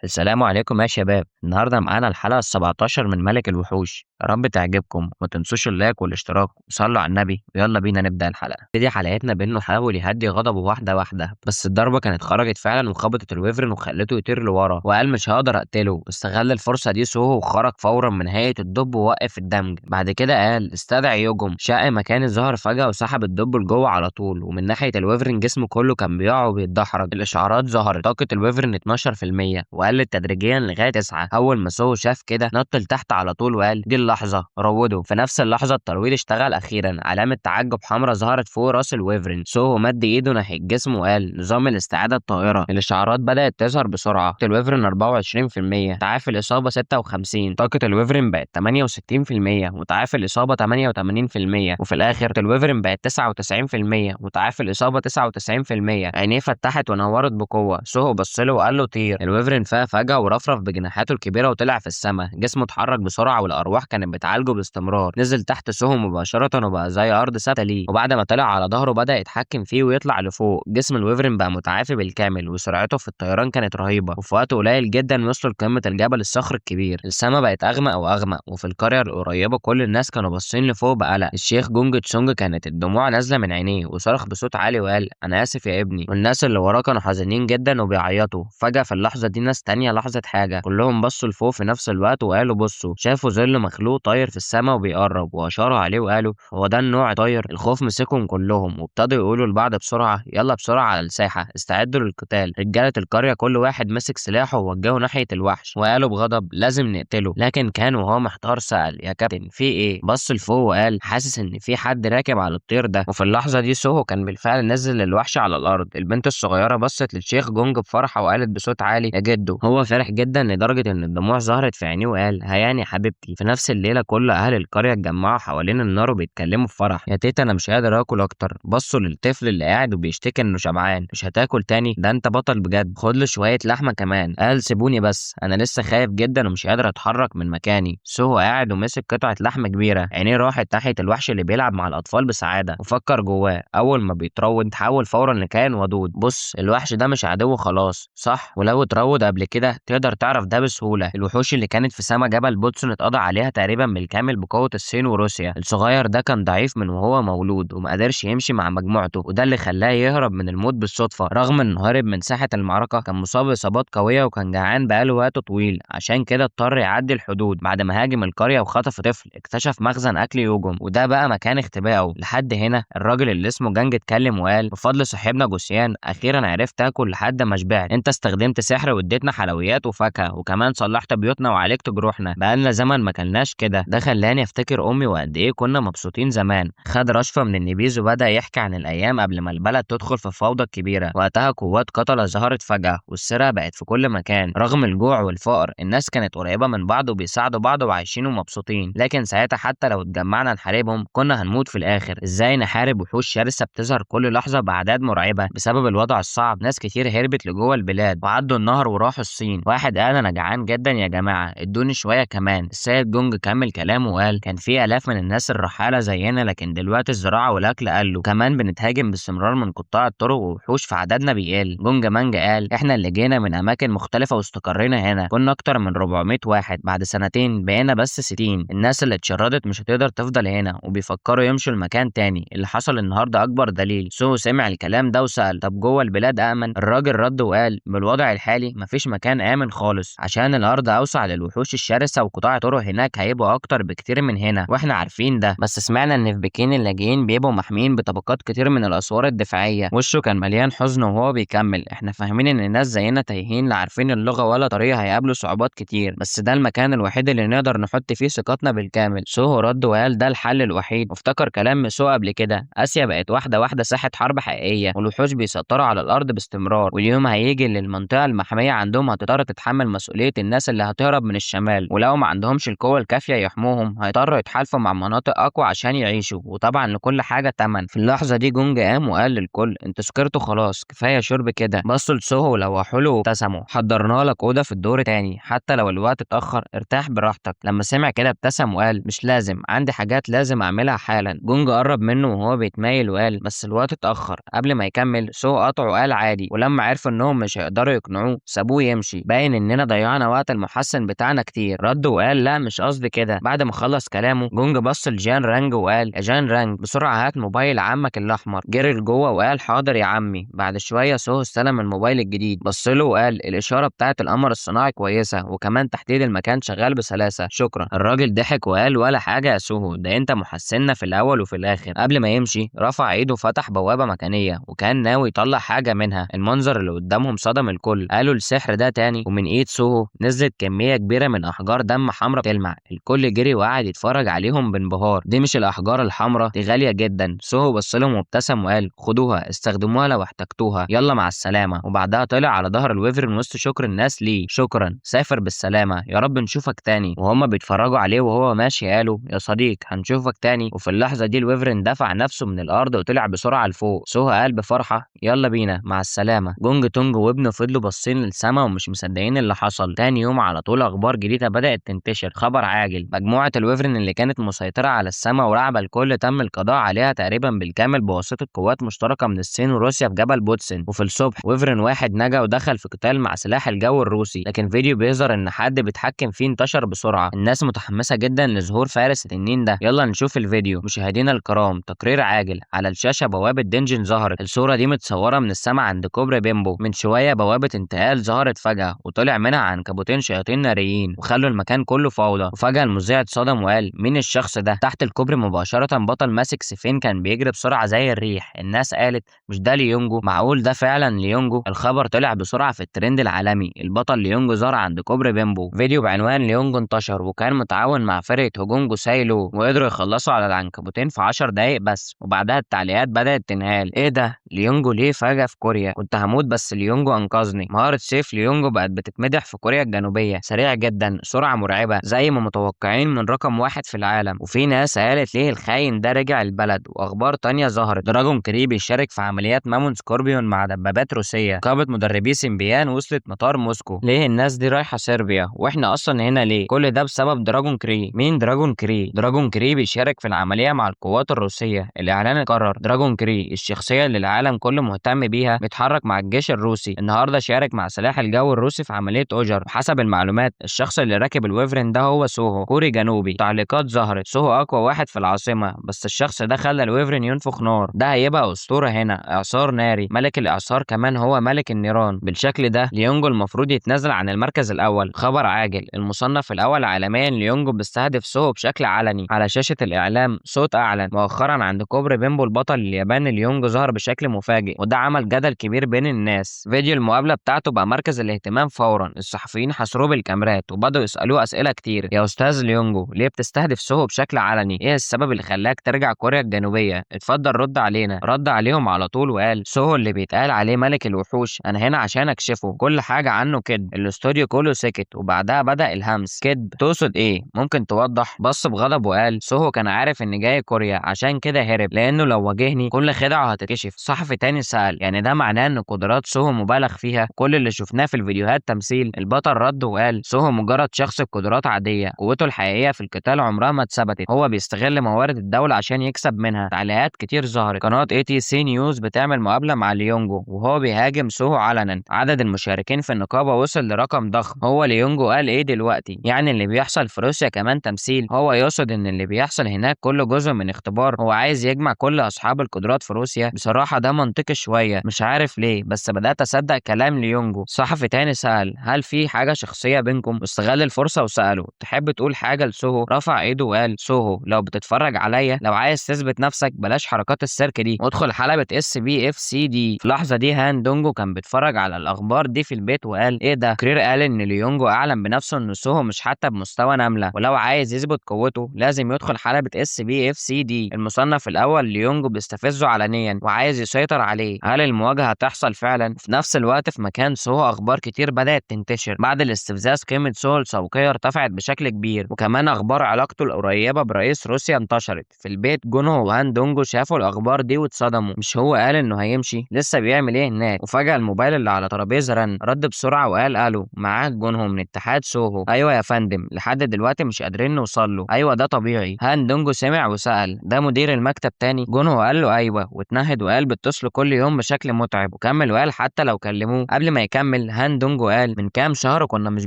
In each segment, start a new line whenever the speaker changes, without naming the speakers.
السلام عليكم يا شباب. النهارده معانا الحلقة ال17 من ملك الوحوش. يا رب تعجبكم وما تنسوش اللايك والاشتراك وصلوا على النبي ويلا بينا نبدأ الحلقة. نبتدي حلقتنا بأنه حاول يهدي غضبه واحدة واحدة، بس الضربة كانت خرجت فعلا وخبطت الويفرن وخلته يطير لورا وقال مش هقدر أقتله. استغل الفرصة دي سوهو وخرج فورا من هيئة الدب ووقف الدمج. بعد كده قال استدعي يوجم. شق مكان ظهر فجأة وسحب الدب لجوه على طول، ومن ناحية الويفرن جسمه كله كان بيقع وبيتدحرج. الإشعارات ظهرت طاقة الويفرن 12% وقلت تدريجيا لغاية 9. أول ما سوهو شاف كده نط لتحت على طول وقال دي اللحظة روده. في نفس اللحظة الترويض اشتغل أخيرا. علامة تعجب حمراء ظهرت فوق راس الويفرن. سوهو مد إيده ناحية جسمه وقال نظام الاستعادة الطائرة. الإشعارات بدأت تظهر بسرعة. طاقة الويفرن 24%، تعافي الإصابة 56. طاقة الويفرن بقت 68% وتعافي الإصابة 88%. وفي الآخر الويفرن بقت 99% وتعافي الإصابة 99%. عينيه فتحت ونورت بقوة. سوهو بصله وقال له طير. الويفرن فاق فجأة ورفرف بجناحاته الكبيرة وطلع في السماء. جسمه اتحرك بسرعة والأرواح كانت بتعالجه باستمرار. نزل تحت سوهو مباشرة وبقى زي أرض ثابتة ليه، وبعد ما طلع على ظهره بدأ يتحكم فيه ويطلع لفوق. جسم الويفرن بقى متعافي بالكامل وسرعته في الطيران كانت رهيبة، وفي وقت قليل جدا وصلوا لقمة الجبل الصخر الكبير. السماء بقت أغمق وأغمق، وفي القرية القريبة كل الناس كانوا باصين لفوق بقلق. الشيخ جونج تسونج كانت الدموع نازلة من عينيه وصرخ بصوت عالي وقال أنا آسف يا ابني، والناس اللي وراه كانوا حزينين جدا وبيعيطوا. فجأة في اللحظة دي ناس تانية لاحظت حاجة. كلهم بصوا لفوق في نفس الوقت وقالوا بصوا. شافوا ظل مخلوق طاير في السماء وبيقرب، وأشاروا عليه وقالوا هو ده النوع طاير. الخوف مسكهم كلهم وابتدوا يقولوا لبعض بسرعة يلا بسرعة على الساحة استعدوا للقتال. رجالة القرية كل واحد مسك سلاحه ووجهه ناحية الوحش وقالوا بغضب لازم نقتله. لكن كان وهو محتار سأل يا كابتن في ايه؟ بص لفوق وقال حاسس ان في حد راكب على الطير ده. وفي اللحظة دي سوهو كان بالفعل نزل الوحش على الأرض. البنت الصغيرة بصت للشيخ جونج بفرحة وقالت بصوت عالي يا جدو. هو فرح جدا لدرجة ان الدموع ظهرت في عينيه وقال هياني حبيبتي. في نفس الليلة كل أهل القرية اتجمعوا حوالين النار وبيتكلموا بفرح يا تيتا أنا مش قادر آكل أكتر. بصوا للطفل اللي قاعد وبيشتكي إنه شبعان. مش هتاكل تاني؟ ده أنت بطل بجد، خد له شوية لحمة كمان. قال سيبوني بس أنا لسه خايف جدا ومش قادر أتحرك من مكاني. سوهو قاعد ومسك قطعة لحم كبيرة. عينيه راحت ناحية الوحش اللي بيلعب مع الأطفال بسعادة وفكر جواه أول ما بيتروض تحول فورا لكائن ودود. بص الوحش ده مش عدو خلاص صح؟ ولو اتروض قبل كده تقدر تعرف ده بسهولة. الوحوش اللي كانت في سما جبل بوتسون اتقضى عليها تقريبا بالكامل بقوة الصين وروسيا. الصغير ده كان ضعيف من وهو مولود وما قدرش يمشي مع مجموعته، وده اللي خلاه يهرب من الموت بالصدفة. رغم انه هرب من ساحة المعركة كان مصاب بإصابات قوية وكان جعان بقاله وقت طويل، عشان كده اضطر يعدي الحدود. بعد ما هاجم القرية وخطف طفل اكتشف مخزن أكل يوجم، وده بقى مكان اختبائه. لحد هنا الراجل اللي اسمه جانج اتكلم وقال بفضل صاحبنا جوسيان أخيرا عرفت آكل لحد ما شبعت. انت استخدمت سحر واديتنا حلويات وفاكهة وكمان صلحت بيوتنا وعالجت جروحنا. بقالنا زمن ما كلناش كده. ده خلاني افتكر امي وقد ايه كنا مبسوطين زمان. خد رشفة من النبيذ وبدأ يحكي عن الايام قبل ما البلد تدخل في فوضى كبيرة. وقتها قوات قتلة ظهرت فجأة والسرقة بقت في كل مكان. رغم الجوع والفقر الناس كانت قريبة من بعض وبيساعدوا بعض وعايشين ومبسوطين. لكن ساعتها حتى لو اتجمعنا نحاربهم كنا هنموت في الاخر. ازاي نحارب وحوش شرسة بتظهر كل لحظة بأعداد مرعبة؟ بسبب الوضع الصعب ناس كتير هربت لجوه البلاد وعدوا النهر وراحوا الصين. واحد قال انا جعان جدا يا جماعة ادوني شوية كمان. السيد جونج كمل كلامه وقال كان في آلاف من الناس الرحالة زينا، لكن دلوقتي الزراعة والأكل قلوا. كمان بنتهاجم باستمرار من قطاع الطرق ووحوش في عددنا بيقل. جونج مانج قال احنا اللي جينا من أماكن مختلفة واستقرينا هنا. كنا أكتر من 400 واحد، بعد سنتين بقينا بس 60. الناس اللي اتشردت مش هتقدر تفضل هنا وبيفكروا يمشوا لمكان تاني. اللي حصل النهارده أكبر دليل. سو سمع الكلام ده وسأل طب جوه البلاد أأمن؟ الراجل رد وقال بالوضع الحالي مفيش مكان آمن خالص، عشان الأرض أوسع للوحوش الشرسة وقطاع الطرق هناك هيبقوا أكتر بكتير من هنا، وإحنا عارفين ده. بس سمعنا إن في بكين اللاجئين بيبقوا محميين بطبقات كتير من الأسوار الدفاعية. وشه كان مليان حزن وهو بيكمل إحنا فاهمين إن الناس زينا تايهين لا عارفين اللغة ولا طريقة، هيقابلوا صعوبات كتير، بس ده المكان الوحيد اللي نقدر نحط فيه ثقتنا بالكامل. سوهو رد وقال ده الحل الوحيد، وافتكر كلام مسو قبل كده. آسيا بقت واحدة واحدة ساحة حرب حقيقية والوحوش بيسيطروا على الأرض باستمرار، واليوم هيجي اللي المنطقة المحمية عندهم هتضطر تتحمل مسؤولية الناس اللي هتهرب من الشمال. ولو ما عندهمش القوة الكافية كافية يحموهم هيضطروا يتحالفوا مع مناطق أقوى عشان يعيشوا، وطبعا لكل حاجة تمن. في اللحظة دي جونج قام وقال للكل انتوا سكرتوا خلاص، كفاية شرب كده. بصوا لسوهو ولوحوا له وابتسموا. حضرنا لك أوضة في الدور تاني حتى لو الوقت اتأخر، ارتاح براحتك. لما سمع كده ابتسم وقال مش لازم، عندي حاجات لازم أعملها حالا. جونج قرب منه وهو بيتمايل وقال بس الوقت اتأخر. قبل ما يكمل سوهو قطعه وقال عادي، ولما عرفوا إنهم مش هيقدروا يقنعوه سابوه يمشي. باين إننا ضيعنا وقت المحسن بتاعنا كتير. رد وقال لا مش قصدي كده. بعد ما خلص كلامه جونج بص لجان رانج وقال يا جان رانج بسرعة هات موبايل عمك الأحمر. جري لجوه وقال حاضر يا عمي. بعد شوية سوهو استلم الموبايل الجديد، بص له وقال الإشارة بتاعت القمر الصناعي كويسة، وكمان تحديد المكان شغال بسلاسة، شكرا. الراجل ضحك وقال ولا حاجة يا سوهو، ده أنت محسننا في الأول وفي الآخر. قبل ما يمشي رفع إيده وفتح بوابة مكانية وكان ناوي يطلع حاجة منها. المنظر اللي قدامهم صدم الكل. قالوا السحر ده تاني. ومن إيد سوهو نزلت كمية كبيرة من أحجار دم حمراء بتلمع. الكل جري وقعد يتفرج عليهم بانبهار. دي مش الأحجار الحمراء، دي غالية جدا. سوهو بص لهم وابتسم وقال خدوها استخدموها لو احتجتوها، يلا مع السلامة. وبعدها طلع على ظهر الويفرن وسط شكر الناس ليه. شكرا، سافر بالسلامة، يا رب نشوفك تاني. وهما بيتفرجوا عليه وهو ماشي قالوا يا صديق هنشوفك تاني. وفي اللحظة دي الويفرن دفع نفسه من الأرض وطلع بسرعة لفوق. سوهو قال بفرحة يلا بينا مع السلامة. جونج تونج وابنه فضلوا باصين للسما ومش مصدقين اللي حصل. تاني يوم على طول أخبار جديدة بدأت تنتشر. خبر عاجل، مجموعة الويفرن اللي كانت مسيطرة على السما وراعبة الكل تم القضاء عليها تقريبا بالكامل بواسطة قوات مشتركة من الصين وروسيا في جبل بوتسن. وفي الصبح ويفرن واحد نجا ودخل في قتال مع سلاح الجو الروسي، لكن فيديو بيظهر ان حد بيتحكم فيه انتشر بسرعة. الناس متحمسة جدا لظهور فارس التنين ده. يلا نشوف الفيديو. مشاهدينا الكرام تقرير عاجل. على الشاشة بوابة دينجن ظهرت. الصورة دي متصورة من السما عند كوبري بيمبو. من شوية بوابة انتقال ظهرت فجأة وطلع منها عنكبوتين شياطين ناريين وخلوا المكان كله فوضى. وفجأة المذيع اتصدم وقال مين الشخص ده؟ تحت الكوبري مباشرة بطل ماسك سيفين كان بيجري بسرعة زي الريح. الناس قالت مش ده ليونجو؟ معقول ده فعلا ليونجو؟ الخبر طلع بسرعة في الترند العالمي. البطل ليونجو ظهر عند كوبري بيمبو. فيديو بعنوان ليونجو انتشر وكان متعاون مع فرقة هجونجو سايلو وقدروا يخلصوا على العنكبوتين في 10 دقايق بس. وبعدها التعليقات بدأت تنهال ايه ده؟ ليونجو ليه فجأة في كوريا؟ كنت هموت بس ليونجو انقذني. مهارة سيف ليونجو بقت بتتمدح في كوريا الجنوبية. سريع جدا، سرعة مرعبة زي ما متوقعين من رقم واحد في العالم. وفي ناس قالت ليه الخاين ده رجع البلد. واخبار تانية ظهرت. دراجون كري بيشارك في عمليات مامون سكوربيون مع دبابات روسية. قائمة مدربي سيمبيان وصلت مطار موسكو. ليه الناس دي رايحة صربيا واحنا اصلا هنا ليه؟ كل ده بسبب دراجون كري. مين دراجون كري؟ دراجون كري بيشارك في العملية مع القوات الروسية. الاعلان اتكرر. دراجون كري الشخصية اللي العالم كله مهتم بيها بيتحرك مع الجيش الروسي. النهارده شارك مع سلاح الجو الروسي في عملية اوجر. وحسب المعلومات الشخص اللي راكب الويفرن ده هو سوهو، كوري جنوبي. تعليقات ظهرت سوهو اقوى واحد في العاصمة، بس الشخص ده خلى الويفرن ينفخ نار. ده هيبقى اسطورة هنا. اعصار ناري، ملك الاعصار كمان هو ملك النيران. بالشكل ده ليونجو المفروض يتنازل عن المركز الاول. خبر عاجل، المصنف الاول عالميا ليونجو بيستهدف سوهو بشكل علني. على شاشة الاعلام صوت اعلن مؤخرا عند كوبري بيمبو البطل الياباني ليونجو ظهر بشكل مفاجئ، وده عمل جدل كبير بين الناس. فيديو المقابلة بتاعته بقى مركز الاهتمام فورا. الصحفيين حاصروه بالكاميرات وبدأوا يسألوه اسئلة كتير. يا استاذ ليونجو ليه بتستهدف سوهو بشكل علني؟ ايه السبب اللي خلاك ترجع كوريا الجنوبية؟ اتفضل رد علينا. رد عليهم على طول وقال سوهو اللي بيتقال عليه ملك الوحوش انا هنا عشان اكشفه. كل حاجة عنه كدب. الاستوديو كله سكت وبعدها بدأ الهمس. كدب؟ تقصد ايه؟ ممكن توضح؟ بص بغضب وقال سوهو كان عارف ان جاي كوريا عشان كده هرب، لانه لو واجهني كل خدعه هتتكشف. صحفي تاني سأل يعني ده معناه ان قدرات سوهو مبالغ فيها؟ كل اللي شفناه في الفيديوهات تمثيل. البطل رد وقال سوهو مجرد شخص بقدرات عادية، قوته الحقيقية في القتال عمرها ما اتثبتت. هو بيستغل موارد الدولة عشان يكسب منها. تعليقات كتير ظهرت. قناة ATC نيوز بتعمل مقابلة مع ليونجو وهو بيهاجم سوهو علنا. عدد المشاركين في النقابة وصل لرقم ضخم. هو ليونجو قال ايه دلوقتي؟ يعني اللي بيحصل في روسيا كمان تمثيل؟ هو يقصد ان اللي بيحصل هناك كله جزء من اختبار. هو عايز يجمع كل اصحاب القدرات في روسيا. بصراحة ده منطقي شوية، مش عارف ليه بس بدأت اصدق كلام ليونجو. صحفي تاني سأل هل في حاجة شخصية بينكم؟ واستغل الفرصة وسأله تحب تقول حاجة لسوهو؟ رفع ايده وقال سوهو لو بتتفرج عليا، لو عايز تثبت نفسك بلاش حركات السيرك دي وادخل حلبة SBFCD. في اللحظة دي هان دونجو كان بيتفرج على الاخبار دي في البيت وقال ايه ده؟ كرير قال ان ليونجو اعلن بنفسه ان سوهو مش حتى بمستوى نملة، ولو عايز يثبت قوته لازم يدخل حلبة SBFCD. المصنف الاول ليونجو بيستفزه علنيا وعايز يسيطر عليه. هل المواجهة هتحصل فعلا؟ في نفس الوقت في مكان سوهو اخبار كتير بدأت تنتشر. بعد الاستفزاز قيمة سوهو السوقية ارتفعت بشكل كبير. كبير، وكمان اخبار علاقته القريبه برئيس روسيا انتشرت. في البيت جونهو وهان دونجو شافوا الاخبار دي واتصدموا، مش هو قال انه هيمشي؟ لسه بيعمل ايه هناك؟ وفجاه الموبايل اللي على ترابيزه رن، رد بسرعه وقال الو، معاك جونهو من اتحاد سوهو. ايوه يا فندم، لحد دلوقتي مش قادرين نوصل له. ايوه ده طبيعي. هان دونجو سمع وسال، ده مدير المكتب تاني؟ جونهو قال له ايوه، واتنهد وقال بيتصلوا كل يوم بشكل متعب، وكمل وقال حتى لو كلموه. قبل ما يكمل هان دونجو قال من كام شهر كنا مش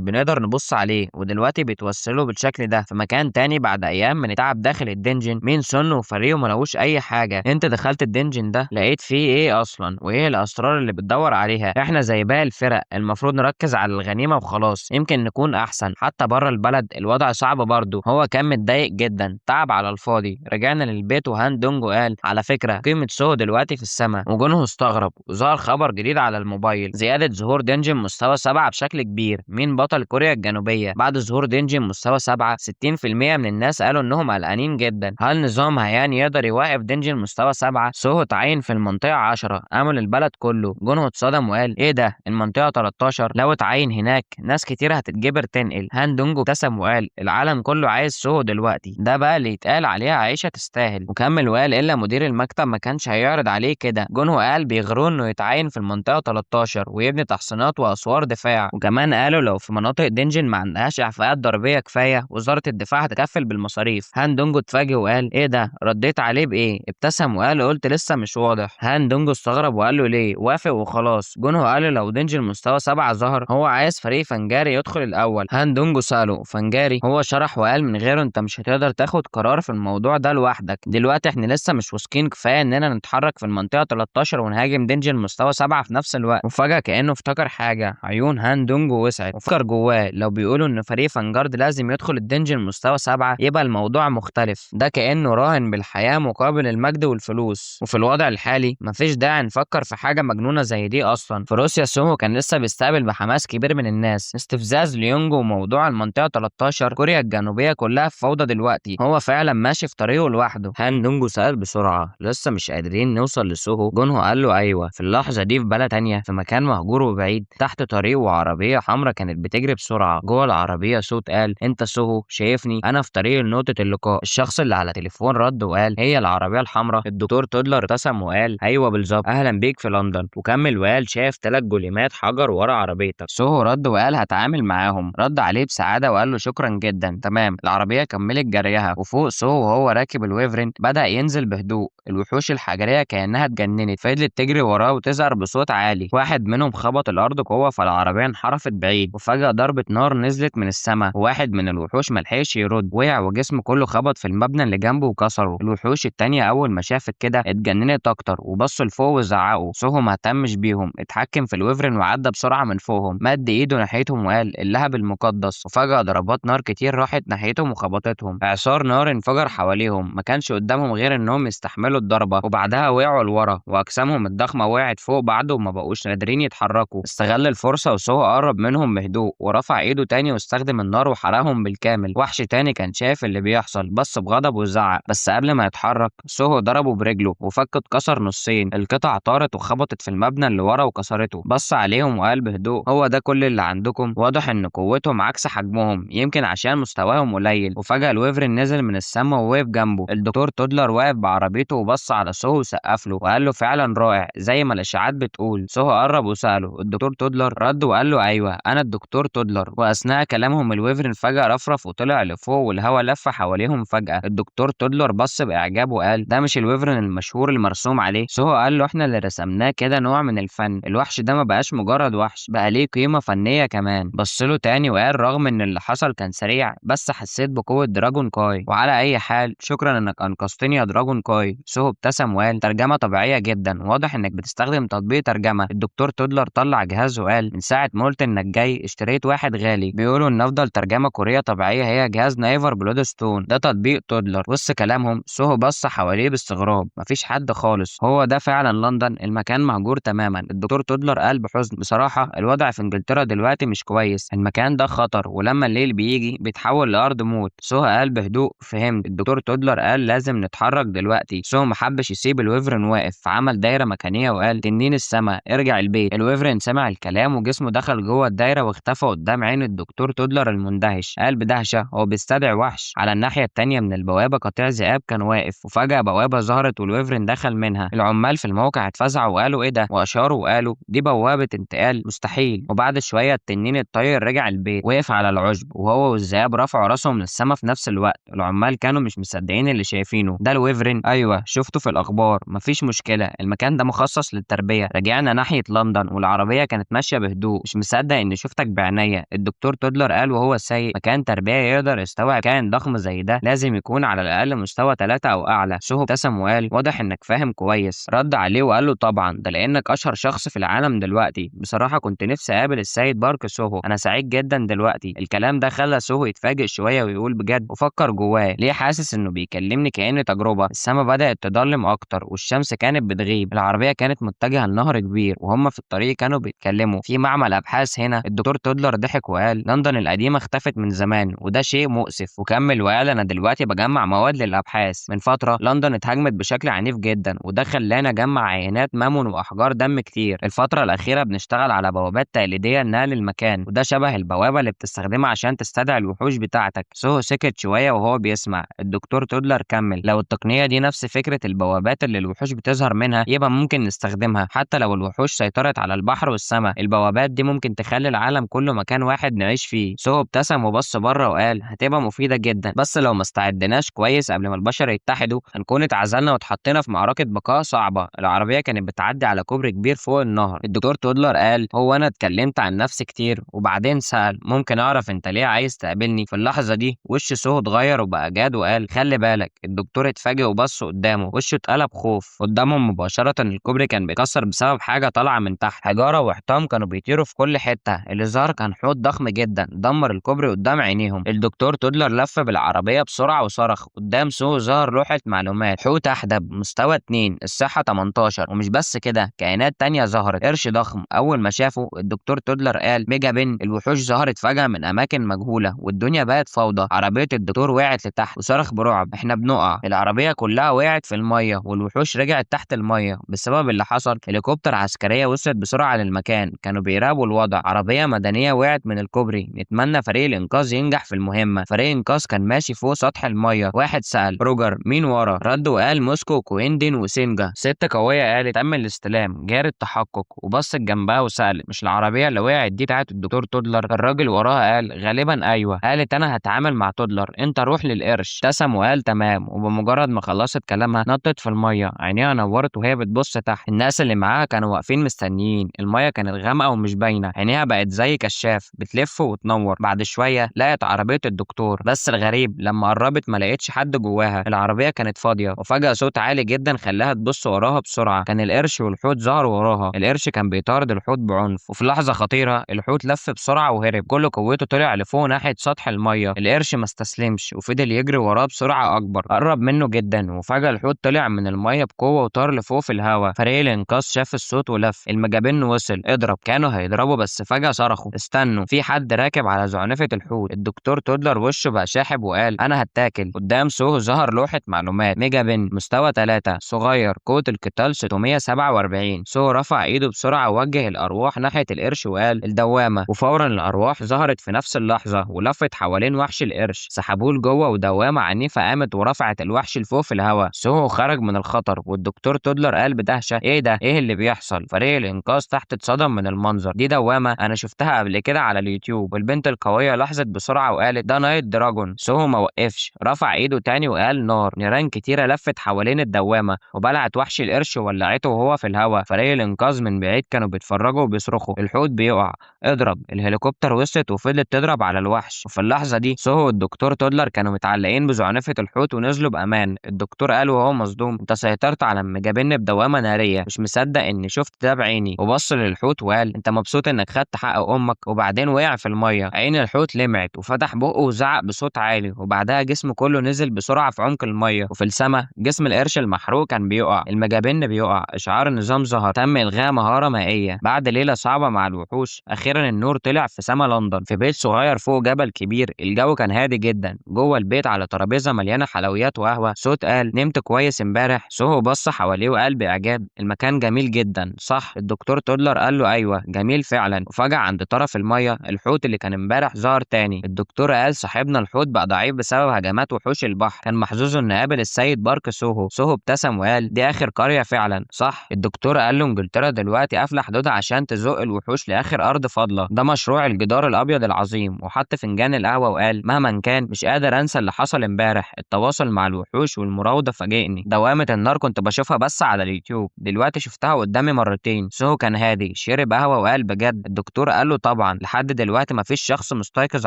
بنقدر نبص عليه، ودلوقتي بيتوصلوا بالشكل ده في مكان تاني بعد ايام من التعب داخل الدنجن. مين سون وفريقه ما لقوش اي حاجه. انت دخلت الدنجن ده لقيت فيه ايه اصلا؟ وايه الاسرار اللي بتدور عليها؟ احنا زي باقي الفرق المفروض نركز على الغنيمه وخلاص، يمكن نكون احسن. حتى بره البلد الوضع صعب برضه. هو كان متضايق جدا، تعب على الفاضي. رجعنا للبيت وهان دونجو قال على فكره قيمه سو دلوقتي في السماء. وجونه استغرب، وظهر خبر جديد على الموبايل، زياده ظهور دنجن مستوى 7 بشكل كبير. مين بطل كوريا الجنوبيه بعد ظهور دنجن مستوى 7؟ 60% من الناس قالوا انهم قلقانين جدا. هل نظام هيان يقدر يوقف دنجن مستوى 7؟ سوهو اتعين في المنطقه 10، امل البلد كله. جونه اتصدم وقال ايه ده، المنطقه 13 لو اتعين هناك ناس كتير هتتجبر تنقل. هان دونجو ابتسم وقال العالم كله عايز سوهو دلوقتي، ده بقى اللي يتقال عليها عيشه تستاهل. وكمل وقال الا مدير المكتب ما كانش هيعرض عليه كده. جونه قال بيغروه انه يتعين في المنطقه 13 ويبني تحصينات واسوار دفاع، وكمان قالوا لو في مناطق دنجن ما عندهاش اعفاءات ضريبيه كفايه وزاره الدفاع هتكفل بالمصاريف. هان دونجو اتفاجئ وقال ايه ده، رديت عليه بايه؟ ابتسم وقال قلت لسه مش واضح. هان دونجو استغرب وقال له ليه؟ وافق وخلاص. جونه قال له لو دنجن مستوى 7 ظهر هو عايز فريق فنجاري يدخل الاول. هان دونجو ساله فنجاري؟ هو شرح وقال من غيره انت مش هتقدر تاخد قرار في الموضوع ده لوحدك. دلوقتي احنا لسه مش واثقين كفايه اننا نتحرك في المنطقه 13 ونهاجم دنجن مستوى 7 في نفس الوقت. وفجاه كانه افتكر حاجه، عيون هان دونجو وسعت وفكر جواه لو بيقولوا ان فريق فانجارد لازم يدخل الدنجن مستوى 7 يبقى الموضوع مختلف. ده كانه راهن بالحياه مقابل المجد والفلوس، وفي الوضع الحالي مفيش داعي نفكر في حاجه مجنونه زي دي اصلا. في روسيا سومو كان لسه بيستقبل بحماس كبير من الناس استفزاز ليونجو وموضوع المنطقه 13. كوريا الجنوبيه كلها في فوضى دلوقتي، هو فعلا ماشي في طريقه لوحده. هان دونجو سأل بسرعه لسه مش قادرين نوصل لسوهو؟ جونهو قال له ايوه. في اللحظه دي في بلد تانية في مكان مهجور وبعيد تحت طريق، وعربيه حمراء كانت بتجري بسرعه. جوه العربيه صوت قال انت سوهو شايفني؟ انا في طريق لنقطه اللقاء. الشخص اللي على تليفون رد وقال هي العربيه الحمراء؟ الدكتور تودلر ابتسم وقال ايوه بالظبط، اهلا بيك في لندن. وكمل وقال شايف 3 جوليمات حجر ورا عربيتك؟ سوهو رد وقال هتعامل معاهم. رد عليه بسعاده وقال له شكرا جدا تمام. العربيه كملت جريها، وفوق سوهو وهو راكب الويفرن بدأ ينزل بهدوء. الوحوش الحجريه كانها اتجننت، فضلت تجري وراه وتزهر بصوت عالي. واحد منهم خبط الارض بقوه فالعربيه انحرفت بعيد، وفجاه ضربه نار نزلت من السماء، وواحد من الوحوش ملحقش يرد، وقع وجسمه كله خبط في المبنى اللي جنبه وكسره. الوحوش التانية اول ما شافت كده اتجننت اكتر وبصوا لفوق وزعقوا. سوهو ما اهتمش بيهم، اتحكم في الويفرن وعدى بسرعه من فوقهم، مد ايده ناحيتهم وقال اللهب المقدس. وفجاه ضربات نار كتير راحت ناحيتهم وخبطتهم، اعصار نار انفجر حواليهم. ما كانش قدامهم غير انهم يستحملوا الضربه، وبعدها وقعوا لورا واجسامهم الضخمه وقعت فوق بعض وما بقوش قادرين يتحركوا. استغل الفرصه وسوهو قرب منهم بهدوء ورفع ايده تاني واستخدم النار وحرقهم بالكامل. وحش تاني كان شايف اللي بيحصل بص بغضب وزعق، بس قبل ما يتحرك سوهو ضربه برجله وفك اتكسر نصين. القطع طارت وخبطت في المبنى اللي ورا وكسرته. بص عليهم وقال بهدوء هو ده كل اللي عندكم؟ واضح ان قوتهم عكس حجمهم، يمكن عشان مستواهم قليل. وفجاه الويفرن نزل من السما ووقف جنبه. الدكتور تودلر واقف بعربيته وبص على سوهو وسقف له وقال له فعلا رائع زي ما الاشاعات بتقول. سوهو قرب وساله الدكتور تودلر؟ رد وقال له ايوه انا الدكتور تودلر. واثناء كلامهم الويفرن فجاه رفرف وطلع لفوق والهواء لف حواليهم فجاه. الدكتور تودلر بص باعجاب وقال ده مش الويفرن المشهور المرسوم عليه؟ سوهو قال له احنا اللي رسمناه كده نوع من الفن، الوحش ده ما بقاش مجرد وحش، بقى ليه قيمه فنيه كمان. بص له تاني وقال رغم ان اللي حصل كان سريع بس حسيت بقوه دراجون كاي، وعلى اي حال شكرا انك انقذتني يا دراجون كاي. سوهو ابتسم وقال ترجمه طبيعيه جدا، واضح انك بتستخدم تطبيق ترجمه. الدكتور تودلر طلع جهازه وقال من ساعه ما قلت انك جاي اشتريت واحد غالي، بيقولوا ان افضل ترجمه كوريه طبيعيه هي جهاز نايفر بلودستون، ده تطبيق تودلر. وسط كلامهم سوهو بص حواليه باستغراب، مفيش حد خالص. هو ده فعلا لندن؟ المكان مهجور تماما. الدكتور تودلر قال بحزن بصراحه الوضع في انجلترا دلوقتي مش كويس، المكان ده خطر ولما الليل بيجي بيتحول لارض موت. سوهو قال بهدوء فهمت. الدكتور تودلر قال لازم نتحرك دلوقتي. سوهو محبش يسيب الويفرن واقف، فعمل دايره مكانيه وقال تنين السما ارجع البيت. الويفرن سمع الكلام وجسمه دخل جوه الدايره واختفى قدام عين الدكتور تودلر المندهش. قال بدهشة هو بيستدعي وحش. على الناحية التانية من البوابة قطيع ذئاب كان واقف، وفجأة بوابة ظهرت والويفرين دخل منها. العمال في الموقع اتفزعوا وقالوا ايه ده، واشاروا وقالوا دي بوابة انتقال مستحيل. وبعد شوية التنين الطاير رجع البيت، وقف على العشب وهو والذئاب رفعوا راسهم للسما في نفس الوقت. العمال كانوا مش مصدقين اللي شايفينه. ده الويفرين؟ ايوه شفته في الاخبار، مفيش مشكلة، المكان ده مخصص للتربية. رجعنا ناحية لندن والعربية كانت ماشية بهدوء. مش مصدق اني شفتك بعينيا، الدكتور تودلر قال وهو سايق. مكان تربية يقدر يستوعب كائن ضخم زي ده لازم يكون على الاقل مستوى 3 او اعلى. سوهو ابتسم وقال واضح انك فاهم كويس. رد عليه وقال له طبعا، ده لانك اشهر شخص في العالم دلوقتي. بصراحة كنت نفسي اقابل السيد بارك سوهو، انا سعيد جدا دلوقتي. الكلام ده خلى سوهو يتفاجئ شوية ويقول بجد، وفكر جواه ليه حاسس انه بيكلمني كأن تجربة. السما بدأت تضلم اكتر والشمس كانت بتغيب. العربية كانت متجهة لنهر كبير وهم في الطريق كانوا بيتكلموا في معمل ابحاث هنا. الدكتور تودلر ضحك وقال لندن القديمة اختفت من زمان وده شيء مؤسف. وكمل وقال انا دلوقتي بجمع مواد للابحاث. من فترة لندن اتهاجمت بشكل عنيف جدا وده خلانا نجمع عينات مامون واحجار دم كتير. الفترة الأخيرة بنشتغل على بوابات تقليدية لنقل المكان، وده شبه البوابة اللي بتستخدمها عشان تستدعي الوحوش بتاعتك. سوهو سكت شوية وهو بيسمع. الدكتور تودلر كمل لو التقنية دي نفس فكرة البوابات اللي الوحوش بتظهر منها يبقى ممكن نستخدمها حتى لو الوحوش سيطرت على البحر والسماء. البوابات دي ممكن تخلي العالم كله مكان واحد نعيش فيه. سوهو ابتسم وبص بره وقال هتبقى مفيدة جدا، بس لو ما استعدناش كويس قبل ما البشر يتحدوا هنكون اتعزلنا واتحطينا في معركة بقاء صعبة. العربية كانت بتعدي على كوبري كبير فوق النهر. الدكتور تودلر قال هو انا اتكلمت عن نفسي كتير، وبعدين سأل ممكن اعرف انت ليه عايز تقابلني؟ في اللحظة دي وش سوهو اتغير وبقى جاد وقال خلي بالك. الدكتور اتفاجئ وبص قدامه، وشه اتقلب خوف. قدامهم مباشرة الكوبري كان بيكسر بسبب حاجة طالعة من تحت. حجارة وحطام كانوا بيطيروا في كل حتة. اللي ظهر كان حوت ضخم جدا دمر الكوبري قدام عينيهم. الدكتور تودلر لف بالعربية بسرعة وصرخ. قدام سوهو ظهر لوحة معلومات، حوت أحدب مستوى 2 الصحة 18. ومش بس كده، كائنات تانية ظهرت. قرش ضخم. أول ما شافه الدكتور تودلر قال ميجا بن. الوحوش ظهرت فجأة من أماكن مجهولة والدنيا بقت فوضى. عربية الدكتور وقعت لتحت وصرخ برعب احنا بنقع. العربية كلها وقعت في المية والوحوش رجعت تحت المية بسبب اللي حصل. هليكوبتر عسكرية وصلت بسرعة للمكان، كانوا بيراقبوا الوضع. عربية مدنية وقعت من الكوبري. نتمنى فريق الإنقاذ ينجح في المهمة. فريق الإنقاذ كان ماشي فوق سطح المية. واحد سأل روجر مين ورا؟ رد وقال موسكو كويندين وسينجا. ست قوية قالت تم الاستلام جاري التحقق. وبصت جنبها وسألت مش العربية اللي وقعت دي بتاعت الدكتور تودلر؟ الراجل وراها قال غالبا أيوه. قالت أنا هتعامل مع تودلر، أنت روح للقرش. ابتسم وقال تمام. وبمجرد ما خلصت كلامها نطت في المية. عينيها نورت وهي بتبص تحت. الناس اللي معاها كانوا واقفين مستنيين. المية كانت غامقة ومش باينة. عينيها بقت زي كشاف بتلف وتنور. بعد شوية لقت عربية الدكتور، بس الغريب لما قربت ما لقيتش حد جواها. العربية كانت فاضية. وفجأة صوت عالي جدا خلاها تبص وراها بسرعة. كان القرش والحوت ظهروا وراها. القرش كان بيطارد الحوت بعنف، وفي لحظة خطيرة الحوت لف بسرعة وهرب. كل قوته طلع لفوق ناحية سطح المية. القرش ما استسلمش وفضل يجري وراه بسرعة أكبر. قرب منه جدا وفجأة الحوت طلع من المية بقوة وطار لفوق في الهواء. فريق الإنقاذ شاف الصوت ولف. المجابن وصل. اضرب. كانوا هيضربوا بس فجأة صرخوا استنوا، في حد راكب على زعنفة الحوت. الدكتور تودلر وشه بقى شاحب وقال انا هتاكل. قدام سوهو ظهر لوحة معلومات ميجا بن مستوى 3 صغير قوة القتال 647. سوهو رفع ايده بسرعة ووجه الارواح ناحية القرش وقال الدوامة. وفورا الارواح ظهرت في نفس اللحظة ولفت حوالين وحش القرش. سحبوه لجوه ودوامة عنيفة قامت ورفعت الوحش لفوق في الهواء. سوهو خرج من الخطر والدكتور تودلر قال بدهشة ايه ده، ايه اللي بيحصل؟ فريق الانقاذ تحت اتصدم من المنظر. دي دوامة انا شفتها قبل كده على اليوتيوب. والبنت القوية لاحظت بسرعة وقالت ده نايت دراجون. سوهو ما وقفش، رفع ايده تاني وقال نار. نيران كتيرة لفت حوالين الدوامة وبلعت وحش القرش وولعته وهو في الهواء. فريق الانقاذ من بعيد كانوا بيتفرجوا وبيصرخوا الحوت بيقع. اضرب. الهليكوبتر وصلت وفضلت تضرب على الوحش. وفي اللحظة دي سوهو والدكتور تودلر كانوا متعلقين بزعنفة الحوت ونزلوا بأمان. الدكتور قال وهو مصدوم انت سيطرت على المجابن بدوامة نارية، مش مصدق اني شفت ده بعيني. وبص للحوت وقال انت مبسوط انك خدت حق امك؟ وبعدين وقع في المية. عين الحوت لمعت وفتح بقه وزعق بصوت عالي، وبعدها جسمه كله نزل بسرعة في عمق المية. وفي السماء جسم القرش المحروق كان بيقع، المجابن بيقع. اشعار النظام ظهر. تم الغاء مهارة مائية. بعد ليلة صعبة مع الوحوش اخيرا النور طلع في سما لندن في بيت صغير فوق جبل كبير. الجو كان هادي جدا. جوه البيت على ترابيزة مليانة حلويات وقهوة. صوت قال نمت كويس امبارح؟ سوهو بص حواليه وقال باعجاب المكان جميل جدا صح؟ الدكتور تودلر قال له ايوه جميل فعلا. وفجأة عند طرف المية الحوت اللي كان امبارح ظهر تاني. تاني. الدكتور قال صاحبنا الحوت بقى ضعيف بسبب هجمات وحوش البحر، كان محظوظ انه قابل السيد بارك سوهو. سوهو ابتسم وقال دي اخر قرية فعلا صح. الدكتور قال له انجلترا دلوقتي قافلة حدودها عشان تزق الوحوش لاخر ارض فاضلة، ده مشروع الجدار الابيض العظيم. وحط فنجان القهوة وقال مهما كان مش قادر انسى اللي حصل امبارح، التواصل مع الوحوش والمراوضة فاجئني. دوامة النار كنت بشوفها بس على اليوتيوب، دلوقتي شفتها قدامي مرتين. سوهو كان هادي، شرب قهوة وقال بجد؟ الدكتور قال له طبعا، لحد دلوقتي مفيش شخص مستيقظ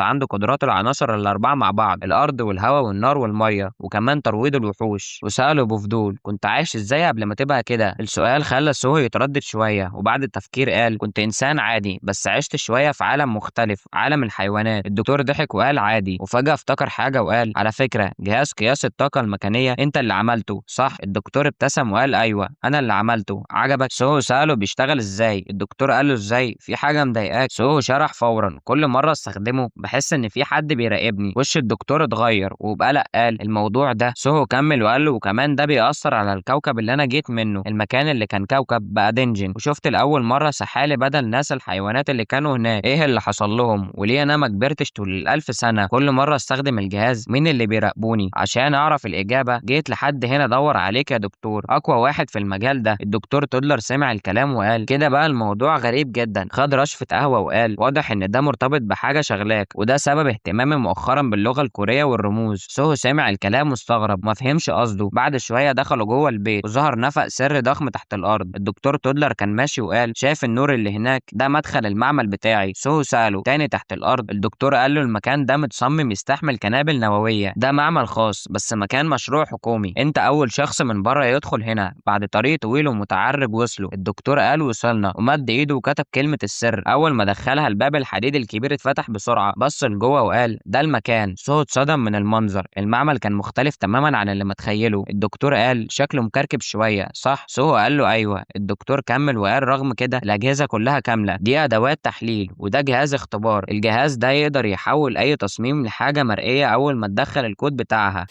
عنده قدرات العناصر الاربعة مع بعض، الارض والهواء والنار والمية وكمان ترويض الوحوش. وسأله بفضول كنت عايش ازاي قبل ما تبقى كده؟ السؤال خلى سوهو يتردد شوية، وبعد التفكير قال كنت انسان عادي بس عشت شوية في عالم مختلف، عالم الحيوانات. الدكتور ضحك وقال عادي، وفجأة افتكر حاجة وقال على فكرة جهاز قياس الطاقة المكانية انت اللي عملته صح؟ الدكتور ابتسم وقال ايوه انا اللي عملته. عجبك؟ سوهو سأله بيشتغل ازاي؟ الدكتور قال له ازاي؟ في حاجة مضايقاك؟ سوهو شرح فورا كل مرة استخدمه بحس ان في حد بيراقبني. وش الدكتور اتغير وبقلق قال الموضوع ده. سوهو كمل وقال له وكمان ده بيأثر على الكوكب اللي انا جيت منه، المكان اللي كان كوكب بقى دنجن، وشفت لأول مرة سحالي بدل ناس الحيوانات اللي كانوا هناك. ايه اللي حصل لهم؟ وليه انا ما كبرتش طول الألف سنة؟ كل مرة استخدم الجهاز مين اللي بيراقبوني؟ عشان اعرف الإجابة جيت لحد هنا ادور عليك يا دكتور، اقوى واحد في المجال ده. الدكتور تودلر سمع الكلام وقال كده بقى الموضوع غريب جدا. خد رشفة قهوة وقال واضح ان ده مرتبط بحاجة شغلاك، وده سبب اهتمامي مؤخرا باللغة الكورية والرموز. سوهو سمع الكلام واستغرب ما فهمش قصده. بعد شوية دخلوا جوه البيت وظهر نفق سري ضخم تحت الارض. الدكتور تودلر كان ماشي وقال شايف النور اللي هناك؟ ده مدخل المعمل بتاعي. سوهو سأله تاني تحت الارض؟ الدكتور قال له المكان ده متصمم يستحمل قنابل نووية، ده معمل خاص بس مكان مشروع حكومي، انت اول شخص من بره يدخل هنا. بعد طريق طويل ومتعرج وصلوا. الدكتور قال وصلنا ومد ايده وكتب كلمة السر. اول ما دخلها الباب الحديد الكبير اتفتح بسرعة، بص لجوه وقال ده المكان. سوهو اتصدم من المنظر، المعمل كان مختلف تماما عن اللي متخيله. الدكتور قال شكله مكركب شوية صح؟ سوهو قال له ايوه. الدكتور كمل وقال رغم كده الاجهزة كلها كاملة، دي ادوات تحليل وده جهاز اختبار، الجهاز ده يقدر يحول اي تصميم لحاجة مرئية اول ما تدخل الكود بتاعها.